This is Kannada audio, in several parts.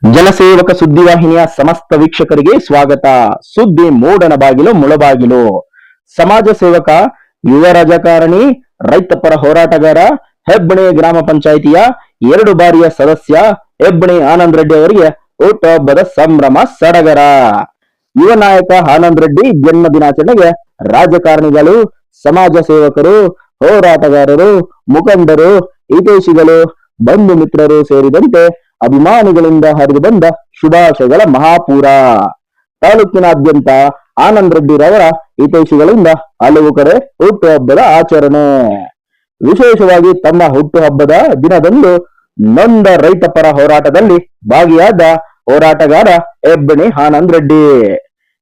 ಜನಸೇವಕ ಸುದ್ದಿವಾಹಿನಿಯ ಸಮಸ್ತ ವೀಕ್ಷಕರಿಗೆ ಸ್ವಾಗತ. ಸುದ್ದಿ ಮೂಡನ ಬಾಗಿಲು ಮುಳಬಾಗಿಲು. ಸಮಾಜ ಸೇವಕ, ಯುವ ರಾಜಕಾರಣಿ, ರೈತಪರ ಹೋರಾಟಗಾರ, ಹೆಬ್ಬಣೆ ಗ್ರಾಮ ಪಂಚಾಯಿತಿಯ 2 ಬಾರಿಯ ಸದಸ್ಯ ಹೆಬ್ಬಣೆ ಆನಂದ್ ರೆಡ್ಡಿ ಅವರಿಗೆ ಹುಟ್ಟುಹಬ್ಬದ ಸಂಭ್ರಮ ಸಡಗರ. ಯುವ ನಾಯಕ ಆನಂದ್ ರೆಡ್ಡಿ ಜನ್ಮ ದಿನಾಚರಣೆಗೆ ರಾಜಕಾರಣಿಗಳು, ಸಮಾಜ ಸೇವಕರು, ಹೋರಾಟಗಾರರು, ಮುಖಂಡರು, ಹಿತೈಷಿಗಳು, ಬಂಧು ಮಿತ್ರರು ಸೇರಿದಂತೆ ಅಭಿಮಾನಿಗಳಿಂದ ಹರಿದು ಬಂದ ಶುಭಾಶಯಗಳ ಮಹಾಪೂರ. ತಾಲೂಕಿನಾದ್ಯಂತ ಆನಂದ್ ರೆಡ್ಡಿ ರವರ ಹಿತೈಷಿಗಳಿಂದ ಹಲವು ಕಡೆ ಹುಟ್ಟುಹಬ್ಬದ ಆಚರಣೆ. ವಿಶೇಷವಾಗಿ ತಮ್ಮ ಹುಟ್ಟುಹಬ್ಬದ ದಿನದಂದು ನೊಂದ ರೈತ ಪರ ಹೋರಾಟದಲ್ಲಿ ಭಾಗಿಯಾದ ಹೋರಾಟಗಾರ ಹೆಬ್ಬಣೆ ಆನಂದ್ ರೆಡ್ಡಿ.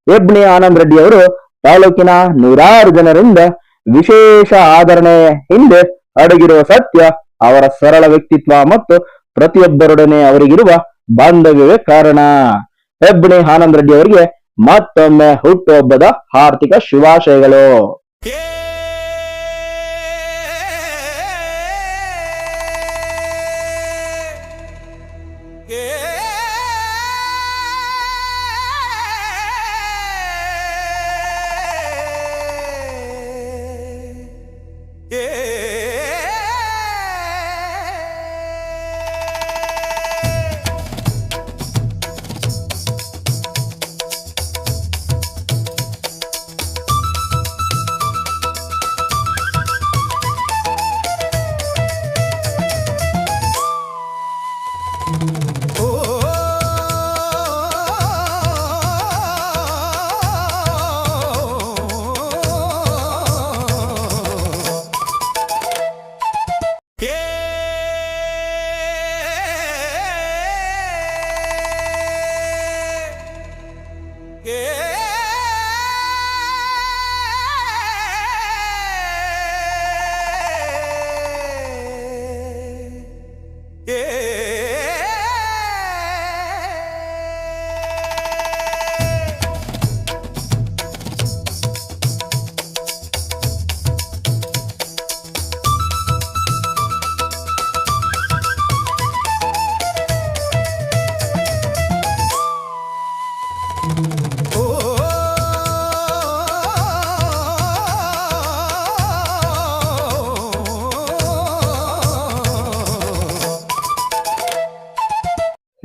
ಹೆಬ್ಬಣೆ ಆನಂದ್ ರೆಡ್ಡಿ ಅವರು ತಾಲೂಕಿನ ನೂರಾರು ಜನರಿಂದ ವಿಶೇಷ ಆದರಣೆ ಹಿಂದೆ ಅಡಗಿರುವ ಸತ್ಯ ಅವರ ಸರಳ ವ್ಯಕ್ತಿತ್ವ ಮತ್ತು ಪ್ರತಿಯೊಬ್ಬರೊಡನೆ ಅವರಿಗಿರುವ ಬಾಂಧವ್ಯವೇ ಕಾರಣ. ಹೆಬ್ಬಣೆ ಆನಂದ್ ರೆಡ್ಡಿ ಅವರಿಗೆ ಮತ್ತೊಮ್ಮೆ ಹುಟ್ಟುಹಬ್ಬದ ಹಾರ್ದಿಕ ಶುಭಾಶಯಗಳು.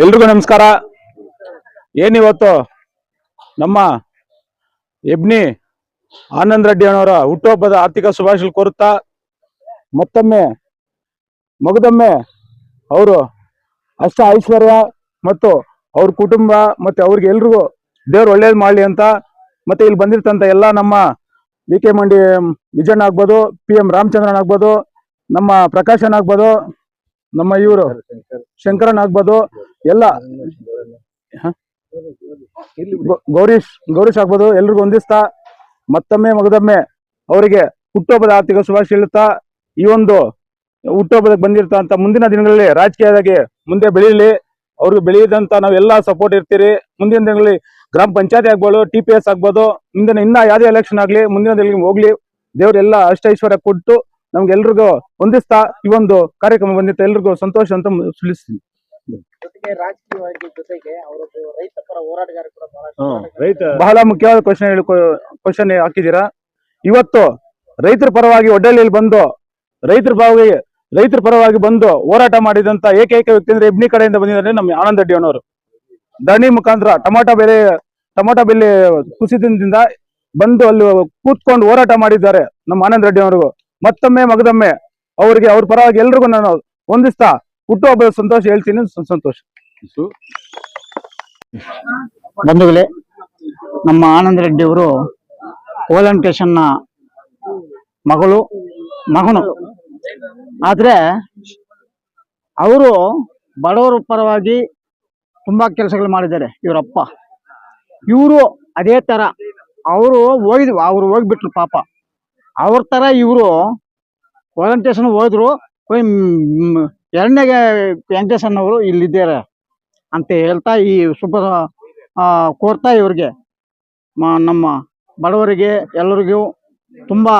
ಎಲ್ರಿಗೂ ನಮಸ್ಕಾರ. ಏನಿವತ್ತು ನಮ್ಮ ಹೆಬ್ಬಣೆ ಆನಂದ್ ರೆಡ್ಡಿ ಅವರ ಹುಟ್ಟುಹಬ್ಬದ ಆರ್ಥಿಕ ಶುಭಾಶಯ ಕೋರುತ್ತಾ ಮತ್ತೊಮ್ಮೆ ಮಗದೊಮ್ಮೆ ಅವರು ಅಷ್ಟ ಐಶ್ವರ್ಯ ಮತ್ತು ಅವ್ರ ಕುಟುಂಬ ಮತ್ತೆ ಅವ್ರಿಗೆ ಎಲ್ರಿಗೂ ದೇವ್ರು ಒಳ್ಳೇದು ಮಾಡಲಿ ಅಂತ, ಮತ್ತೆ ಇಲ್ಲಿ ಬಂದಿರ್ತಂತ ಎಲ್ಲ ನಮ್ಮ ವಿ.ಕೆ. ಮಂಡಿ ವಿಜಯಣ್ಣ ಆಗ್ಬೋದು, PM ರಾಮಚಂದ್ರನ್ ಆಗ್ಬೋದು, ನಮ್ಮ ಪ್ರಕಾಶನ್ ಆಗ್ಬೋದು, ನಮ್ಮ ಇವರು ಶಂಕರನ್ ಆಗ್ಬೋದು, ಎಲ್ಲ ಗೌರೀಶ್ ಆಗ್ಬೋದು, ಎಲ್ರಿಗೂ ಹೊಂದಿಸ್ತಾ ಮತ್ತೊಮ್ಮೆ ಮಗದೊಮ್ಮೆ ಅವರಿಗೆ ಹುಟ್ಟುಹಬ್ಬದ ಆರ್ಥಿಕ ಶುಭಾಶಯ ಹೇಳುತ್ತಾ, ಈ ಒಂದು ಹುಟ್ಟುಹಬ್ಬದಕ್ಕೆ ಬಂದಿರ್ತಂತ ಮುಂದಿನ ದಿನಗಳಲ್ಲಿ ರಾಜಕೀಯದಾಗಿ ಮುಂದೆ ಬೆಳೀಲಿ, ಅವ್ರಿಗೆ ಬೆಳೆಯದಂತ ನಾವೆಲ್ಲ ಸಪೋರ್ಟ್ ಇರ್ತೀರಿ. ಮುಂದಿನ ದಿನಗಳಲ್ಲಿ ಗ್ರಾಮ ಪಂಚಾಯತಿ ಆಗ್ಬೋದು, TPS ಆಗ್ಬೋದು, ಮುಂದಿನ ಇನ್ನ ಯಾವುದೇ ಎಲೆಕ್ಷನ್ ಆಗ್ಲಿ ಮುಂದಿನ ದಿನಗಳಿಗೆ ಹೋಗ್ಲಿ, ದೇವರೆಲ್ಲ ಅಷ್ಟೈಶ್ವರ್ಯ ಕೊಟ್ಟು ನಮ್ಗೆಲ್ರಿಗೂ ಹೊಂದಿಸ್ತಾ ಈ ಒಂದು ಕಾರ್ಯಕ್ರಮ ಬಂದಿತ್ತು. ಎಲ್ರಿಗೂ ಸಂತೋಷ ಅಂತ ತಿಳಿಸ್ತೀನಿ. ಬಹಳ ಮುಖ್ಯವಾದ ಕ್ವಶನ್ ಹಾಕಿದ್ದೀರಾ. ಇವತ್ತು ರೈತರ ಪರವಾಗಿ ಒಡ್ಡಳ್ಳಿಯಲ್ಲಿ ಬಂದು ರೈತರ ಪರವಾಗಿ ಬಂದು ಹೋರಾಟ ಮಾಡಿದಂತ ಏಕೈಕ ವ್ಯಕ್ತಿ ಅಂದ್ರೆ ಹೆಬ್ಬಣೆ ಕಡೆಯಿಂದ ಬಂದಿದ್ದಾರೆ ನಮ್ಮ ಆನಂದ್ ರೆಡ್ಡಿ ಅನ್ನೋರು. ಧರಣಿ ಮುಖಾಂತರ ಟೊಮಾಟೊ ಬೆಲೆ ಕುಸಿತದಿಂದ ಬಂದು ಅಲ್ಲಿ ಕೂತ್ಕೊಂಡು ಹೋರಾಟ ಮಾಡಿದ್ದಾರೆ ನಮ್ಮ ಆನಂದ್ ರೆಡ್ಡಿ ಅವರಿಗೂ. ಮತ್ತೊಮ್ಮೆ ಮಗದೊಮ್ಮೆ ಅವ್ರಿಗೆ ಅವ್ರ ಪರವಾಗಿ ಎಲ್ರಿಗೂ ನಾನು ಹೊಂದಿಸ್ತಾ ಹುಟ್ಟುಹಬ್ಬದ ಸಂತೋಷ ಹೇಳ್ತೀನಿ. ಸಂತೋಷ. ಬಂಧುಗಳೇ, ನಮ್ಮ ಆನಂದ್ ರೆಡ್ಡಿ ಅವರು ಓಲಂಟೇಶನ್ ನ ಮಗನು. ಆದ್ರೆ ಅವರು ಬಡವರ ಪರವಾಗಿ ತುಂಬಾ ಕೆಲಸಗಳು ಮಾಡಿದ್ದಾರೆ ಇವರಪ್ಪ. ಇವರು ಅದೇ ತರ ಅವರು ಹೋಗ್ಬಿಟ್ರು ಪಾಪ. ಅವ್ರ ತರ ಇವರು ವಾಲಂಟೇಶನ್ ಹೋದ್ರು. ಎರಡನೇ ವೆಂಕಟೇಶನ್ ಅವರು ಇಲ್ಲಿದ್ದಾರೆ ಅಂತ ಹೇಳ್ತಾ ಈ ಶುಭ ಕೋರ್ತಾ ಇವ್ರಿಗೆ ನಮ್ಮ ಬಡವರಿಗೆ ಎಲ್ಲರಿಗೂ ತುಂಬಾ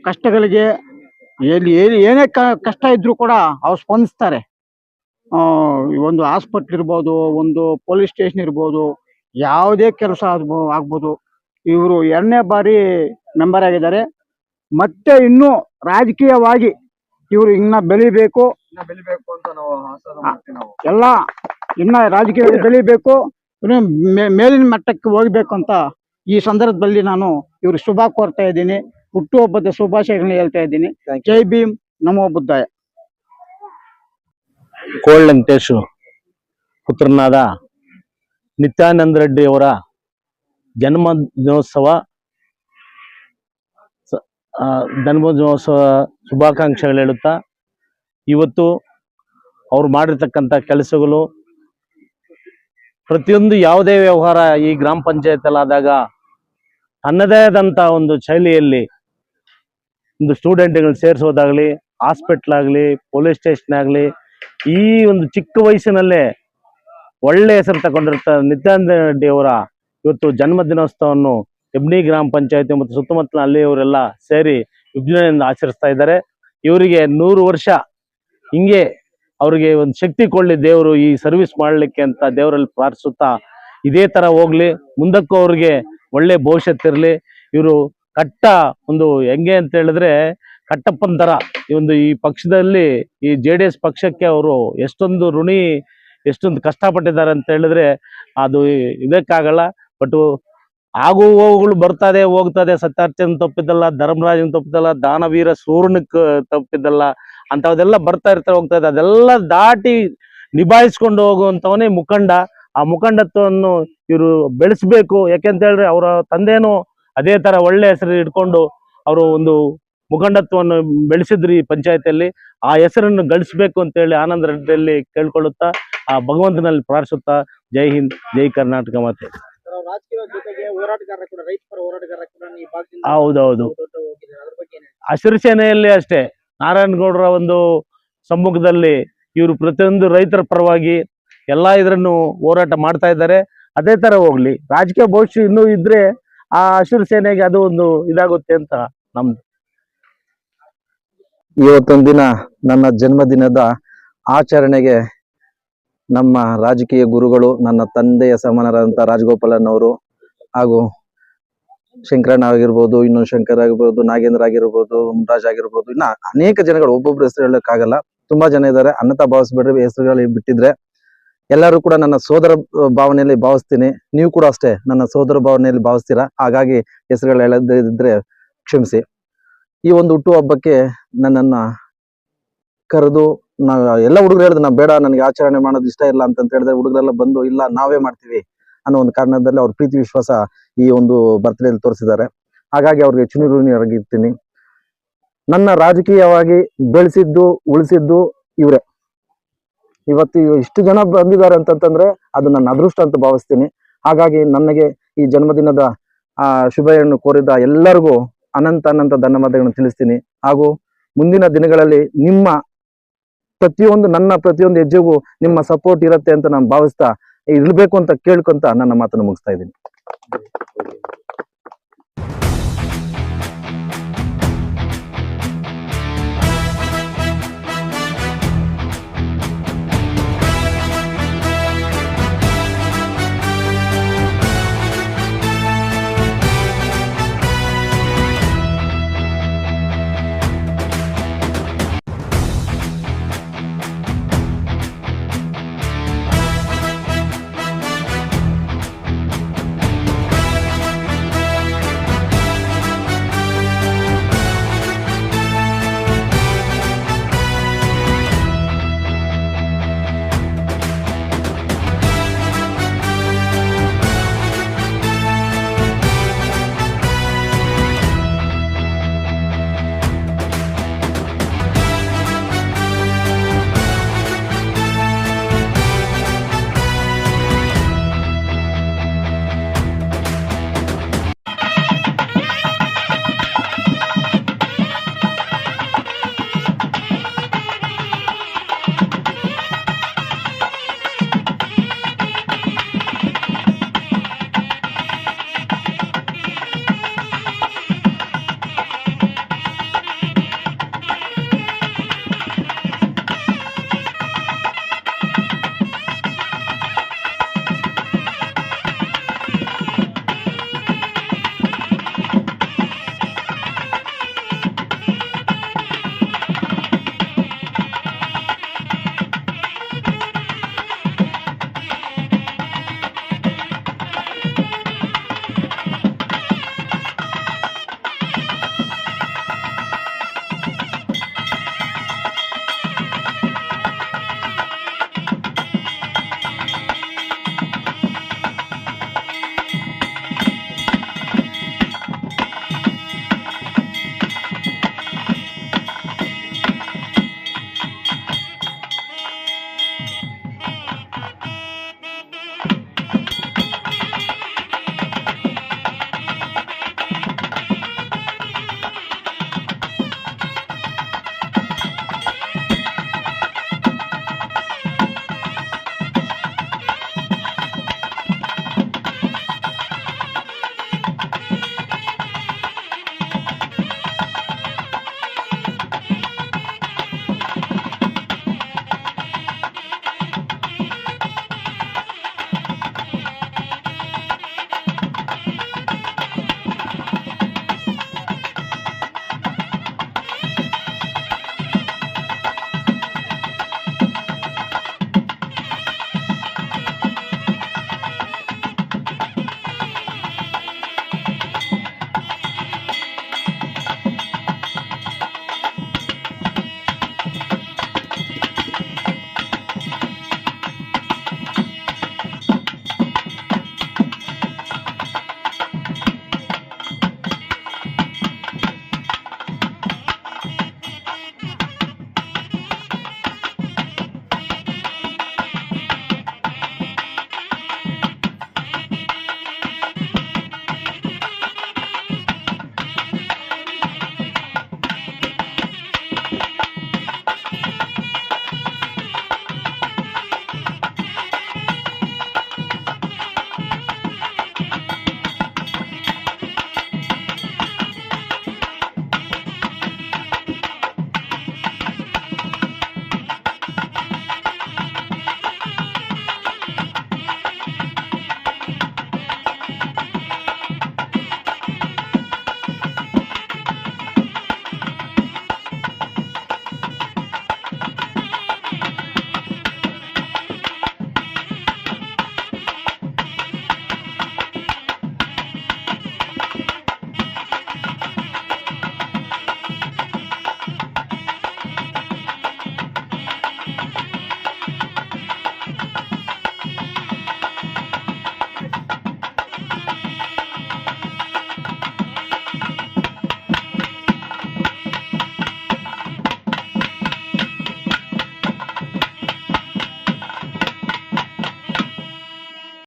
ಕಷ್ಟಗಳಿಗೆ ಏನೇ ಕಷ್ಟ ಇದ್ರೂ ಕೂಡ ಅವ್ರು ಸ್ಪಂದಿಸ್ತಾರೆ. ಒಂದು ಹಾಸ್ಪಿಟ್ಲ್ ಇರ್ಬೋದು, ಒಂದು ಪೊಲೀಸ್ ಸ್ಟೇಷನ್ ಇರ್ಬೋದು, ಯಾವುದೇ ಕೆಲಸ ಆಗ್ಬೋದು. ಇವರು 2ನೇ ಬಾರಿ ಮೆಂಬರ್ ಆಗಿದ್ದಾರೆ. ಮತ್ತೆ ಇನ್ನೂ ರಾಜಕೀಯವಾಗಿ ಇವರು ಇನ್ನ ಬೆಳಿಬೇಕು ಅಂತ ನಾವು ಆಶೀರ್ವಾದ ಮಾಡ್ತೀವಿ ನಾವು. ಎಲ್ಲ ಇನ್ನ ರಾಜಕೀಯ ಬೆಳಿಬೇಕು, ಇನ್ನು ಮೇಲಿನ ಮಟ್ಟಕ್ಕೆ ಹೋಗ್ಬೇಕು ಅಂತ ಈ ಸಂದರ್ಭದಲ್ಲಿ ನಾನು ಇವ್ರು ಶುಭ ಕೋರ್ತಾ ಇದ್ದೀನಿ. ಹುಟ್ಟುಹಬ್ಬದ ಶುಭಾಶಯಗಳನ್ನ ಹೇಳ್ತಾ ಇದ್ದೀನಿ. ಜೈ ಭೀಮ್, ನಮೋ ಬುದ್ಧಾಯ. ಕೋಳ್ ವೆಂಕಟೇಶ್ ಪುತ್ರನಾದ ನಿತ್ಯಾನಂದ ರೆಡ್ಡಿ ಅವರ ಜನ್ಮದಿನೋತ್ಸವ ಶುಭಾಕಾಂಕ್ಷೆಗಳು ಹೇಳುತ್ತಾ, ಇವತ್ತು ಅವ್ರು ಮಾಡಿರ್ತಕ್ಕಂಥ ಕೆಲಸಗಳು ಪ್ರತಿಯೊಂದು ಯಾವುದೇ ವ್ಯವಹಾರ ಈ ಗ್ರಾಮ ಪಂಚಾಯತಲ್ಲಾದಾಗ ತನ್ನದೇ ಆದಂಥ ಒಂದು ಶೈಲಿಯಲ್ಲಿ ಒಂದು ಸ್ಟೂಡೆಂಟ್ಗಳು ಸೇರಿಸೋದಾಗ್ಲಿ, ಹಾಸ್ಪಿಟ್ಲ್ ಆಗಲಿ, ಪೊಲೀಸ್ ಸ್ಟೇಷನ್ ಆಗಲಿ, ಈ ಒಂದು ಚಿಕ್ಕ ವಯಸ್ಸಿನಲ್ಲೇ ಒಳ್ಳೆ ಹೆಸರು ತಗೊಂಡಿರ್ತಾರೆ ನಿತ್ಯಾನಂದ ರೆಡ್ಡಿ ಅವರ ಇವತ್ತು ಜನ್ಮದಿನೋತ್ಸವವನ್ನು ಹೆಬ್ನಿ ಗ್ರಾಮ ಪಂಚಾಯತಿ ಮತ್ತು ಸುತ್ತಮುತ್ತಲ ಅಲ್ಲಿಯವರೆಲ್ಲ ಸೇರಿ ವಿಜೃಂಭಣೆಯಿಂದ ಆಚರಿಸ್ತಾ ಇದ್ದಾರೆ. ಇವರಿಗೆ 100 ವರ್ಷ ಹಿಂಗೆ ಅವರಿಗೆ ಒಂದು ಶಕ್ತಿ ಕೊಳ್ಳಿ ದೇವರು ಈ ಸರ್ವಿಸ್ ಮಾಡಲಿಕ್ಕೆ ಅಂತ ದೇವರಲ್ಲಿ ಪ್ರಾರ್ಥಿಸುತ್ತಾ, ಇದೇ ತರ ಹೋಗ್ಲಿ, ಮುಂದಕ್ಕೂ ಅವ್ರಿಗೆ ಒಳ್ಳೆ ಭವಿಷ್ಯತ್ತಿರಲಿ. ಇವರು ಕಟ್ಟ ಒಂದು ಹೆಂಗೆ ಅಂತ ಹೇಳಿದ್ರೆ ಕಟ್ಟಪ್ಪನ ತರ ಈ ಪಕ್ಷದಲ್ಲಿ ಈ JDS ಪಕ್ಷಕ್ಕೆ ಅವರು ಎಷ್ಟೊಂದು ಕಷ್ಟಪಟ್ಟಿದ್ದಾರೆ ಅಂತ ಹೇಳಿದ್ರೆ ಅದು ಇದಕ್ಕಾಗಲ್ಲ. ಬಟ್ ಆಗು ಹೋಗುಗಳು ಬರ್ತದೆ ಹೋಗ್ತದೆ. ಸತ್ಯಾರ್ಚನ್ ತಪ್ಪಿದ್ದಲ್ಲ, ಧರ್ಮರಾಜನ್ ತಪ್ಪಿದ್ದಲ್ಲ, ದಾನವೀರ ಸೂರ್ಯನಕ್ ತಪ್ಪಿದ್ದಲ್ಲ, ಅಂತವದೆಲ್ಲ ಬರ್ತಾ ಇರ್ತಾರೆ, ಹೋಗ್ತಾ ಇದೆ. ಅದೆಲ್ಲ ದಾಟಿ ನಿಭಾಯಿಸ್ಕೊಂಡು ಹೋಗುವಂತವನೇ ಮುಖಂಡ. ಆ ಮುಖಂಡತ್ವವನ್ನು ಇವರು ಬೆಳೆಸ್ಬೇಕು. ಯಾಕೆಂತ ಹೇಳಿದ್ರೆ ಅವರ ತಂದೆನೂ ಅದೇ ತರ ಒಳ್ಳೆ ಹೆಸರು ಇಟ್ಕೊಂಡು ಅವರು ಒಂದು ಮುಖಂಡತ್ವವನ್ನು ಬೆಳೆಸಿದ್ರಿ ಈ ಪಂಚಾಯತಿಯಲ್ಲಿ. ಆ ಹೆಸರನ್ನು ಗಳಿಸ್ಬೇಕು ಅಂತ ಹೇಳಿ ಆನಂದ ರೆಡ್ಡಿಯಲ್ಲಿ ಕೇಳ್ಕೊಳ್ಳುತ್ತಾ, ಆ ಭಗವಂತನಲ್ಲಿ ಪ್ರಾರ್ಥಿಸುತ್ತಾ, ಜೈ ಹಿಂದ್, ಜೈ ಕರ್ನಾಟಕ ಮಾತೆ. ರಾಜಕೀಯ ಜೊತೆಗೆ ಹೋರಾಟಗಾರ ಕೂಡ, ರೈತ ಪರ ಹೋರಾಟಗಾರ ಕೂಡ ಈ ಭಾಗದಿಂದ ಹೌದೌದು. ಅದ್ರ ಬಗ್ಗೆ ಏನ್ ಹೇಳ್ತೀರಾ? ಹಸಿರು ಸೇನೆಯಲ್ಲಿ ಅಷ್ಟೇ ನಾರಾಯಣಗೌಡರ ಒಂದು ಸಮ್ಮುಖದಲ್ಲಿ ಇವರು ಪ್ರತಿಯೊಂದು ರೈತರ ಪರವಾಗಿ ಎಲ್ಲಾ ಇದರನ್ನು ಹೋರಾಟ ಮಾಡ್ತಾ ಇದ್ದಾರೆ. ಅದೇ ತರ ಹೋಗ್ಲಿ, ರಾಜಕೀಯ ಭವಿಷ್ಯ ಇನ್ನೂ ಇದ್ರೆ ಆ ಹಸಿರು ಸೇನೆಗೆ ಅದು ಒಂದು ಇದಾಗುತ್ತೆ ಅಂತ ನಮ್ದು. ಇವತ್ತೊಂದು ದಿನ ನನ್ನ ಜನ್ಮದಿನದ ಆಚರಣೆಗೆ ನಮ್ಮ ರಾಜಕೀಯ ಗುರುಗಳು, ನನ್ನ ತಂದೆಯ ಸಮಾನರಾದಂಥ ರಾಜಗೋಪಾಲನ್ ಅವರು ಹಾಗೂ ಶಂಕರಣ್ಣ ಆಗಿರ್ಬೋದು, ಇನ್ನು ಶಂಕರ್ ಆಗಿರ್ಬೋದು, ನಾಗೇಂದ್ರ ಆಗಿರ್ಬೋದು, ಮುಮ್ರಾಜ್ ಆಗಿರ್ಬೋದು, ಇನ್ನ ಅನೇಕ ಜನಗಳು, ಒಬ್ಬೊಬ್ರು ಹೆಸರು ಹೇಳಕ್ಕಾಗಲ್ಲ, ತುಂಬಾ ಜನ ಇದ್ದಾರೆ. ಅನ್ನತಾ ಭಾವಿಸ್ಬೇಡ್ರಿ, ಹೆಸರುಗಳು ಬಿಟ್ಟಿದ್ರೆ ಎಲ್ಲರೂ ಕೂಡ ನನ್ನ ಸೋದರ ಭಾವನೆಯಲ್ಲಿ ಭಾವಿಸ್ತೀನಿ. ನೀವು ಕೂಡ ಅಷ್ಟೇ ನನ್ನ ಸೋದರ ಭಾವನೆಯಲ್ಲಿ ಭಾವಿಸ್ತೀರಾ. ಹಾಗಾಗಿ ಹೆಸರುಗಳು ಹೇಳದಿದ್ರೆ ಕ್ಷಮಿಸಿ. ಈ ಒಂದು ಹುಟ್ಟು ಹಬ್ಬಕ್ಕೆ ನನ್ನನ್ನ ಕರೆದು, ಎಲ್ಲ ಹುಡುಗರು ಹೇಳಿದ್ರು ನಾ ಬೇಡ, ನನಗೆ ಆಚರಣೆ ಮಾಡೋದು ಇಷ್ಟ ಇಲ್ಲ ಅಂತ ಹೇಳಿದ್ರೆ, ಹುಡುಗರೆಲ್ಲ ಬಂದು ಇಲ್ಲ ನಾವೇ ಮಾಡ್ತೀವಿ ಅನ್ನೋ ಒಂದು ಕಾರಣದಲ್ಲಿ ಅವ್ರ ಪ್ರೀತಿ ವಿಶ್ವಾಸ ಈ ಒಂದು ಬರ್ತ್ಡೇಲಿ ತೋರಿಸಿದ್ದಾರೆ. ಹಾಗಾಗಿ ಅವ್ರಿಗೆ ಚಿರಋಣಿಯಾಗಿರ್ತೀನಿ. ನನ್ನ ರಾಜಕೀಯವಾಗಿ ಬೆಳೆಸಿದ್ದು ಉಳಿಸಿದ್ದು ಇವರೇ. ಇವತ್ತು ಇಷ್ಟು ಜನ ಬಂದಿದ್ದಾರೆ ಅಂತಂತಂದ್ರೆ ಅದು ನನ್ನ ಅದೃಷ್ಟ ಅಂತ ಭಾವಿಸ್ತೀನಿ. ಹಾಗಾಗಿ ನನಗೆ ಈ ಜನ್ಮದಿನದ ಶುಭವನ್ನು ಕೋರಿದ ಎಲ್ಲರಿಗೂ ಅನಂತ ಧನ್ಯವಾದಗಳನ್ನು ತಿಳಿಸ್ತೀನಿ. ಹಾಗೂ ಮುಂದಿನ ದಿನಗಳಲ್ಲಿ ನಿಮ್ಮ ನನ್ನ ಪ್ರತಿಯೊಂದು ಹೆಜ್ಜೆಗೂ ನಿಮ್ಮ ಸಪೋರ್ಟ್ ಇರುತ್ತೆ ಅಂತ ನಾನು ಭಾವಿಸ್ತಾ ಇರ್ಬೇಕು ಅಂತ ಕೇಳ್ಕೊಂತ ನನ್ನ ಮಾತನ್ನು ಮುಗಿಸ್ತಾ ಇದ್ದೀನಿ.